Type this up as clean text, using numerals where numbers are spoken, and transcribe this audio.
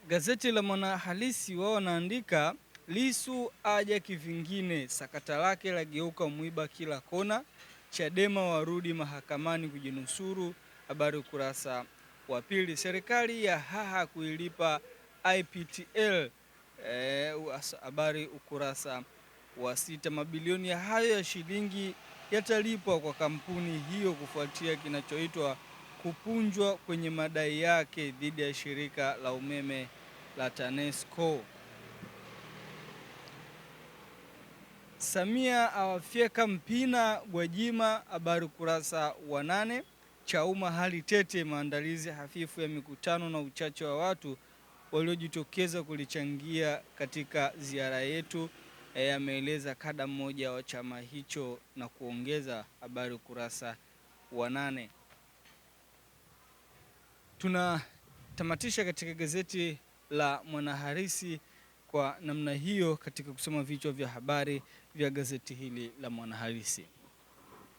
Gazeti la Mwanahalisi wao wanaandika Lissu aja kivingine, sakata lake lageuka mwiba kila kona, Chadema warudi mahakamani kujinusuru, habari ukurasa wa pili. Serikali ya haha kuilipa IPTL, habari ukurasa wa sita. Mabilioni ya hayo ya shilingi yatalipwa kwa kampuni hiyo kufuatia kinachoitwa kupunjwa kwenye madai yake dhidi ya shirika la umeme la TANESCO. Samia awafyeka Mpina Gwajima, habari ukurasa wa 8. Chauma hali tete, maandalizi hafifu ya mikutano na uchache wa watu waliojitokeza kulichangia katika ziara yetu, ameeleza kada mmoja wa chama hicho na kuongeza, habari ukurasa wa 8. Tunatamatisha katika gazeti la Mwanahalisi kwa namna hiyo katika kusoma vichwa vya habari vya gazeti hili la Mwanahalisi.